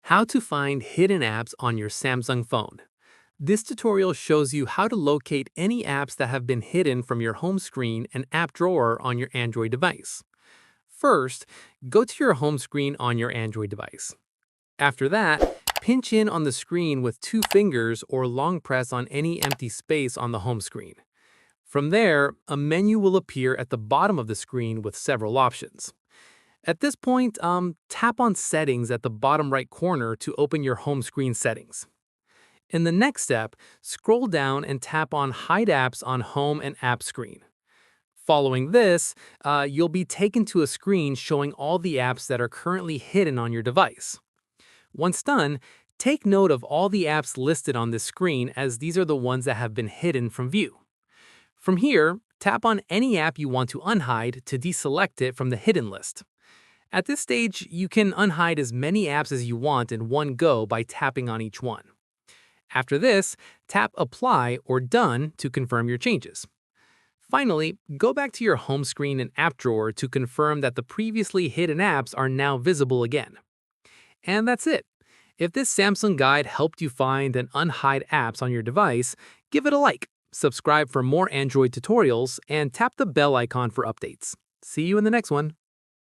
How to find hidden apps on your Samsung phone. This tutorial shows you how to locate any apps that have been hidden from your home screen and app drawer on your Android device. First, go to your home screen on your Android device. After that, pinch in on the screen with two fingers or long press on any empty space on the home screen. From there, a menu will appear at the bottom of the screen with several options. At this point, tap on Settings at the bottom right corner to open your home screen settings. In the next step, scroll down and tap on Hide Apps on Home and App screen. Following this, you'll be taken to a screen showing all the apps that are currently hidden on your device. Once done, take note of all the apps listed on this screen as these are the ones that have been hidden from view. From here, tap on any app you want to unhide to deselect it from the hidden list. At this stage, you can unhide as many apps as you want in one go by tapping on each one. After this, tap Apply or Done to confirm your changes. Finally, go back to your home screen and app drawer to confirm that the previously hidden apps are now visible again. And that's it. If this Samsung guide helped you find and unhide apps on your device, give it a like, subscribe for more Android tutorials, and tap the bell icon for updates. See you in the next one.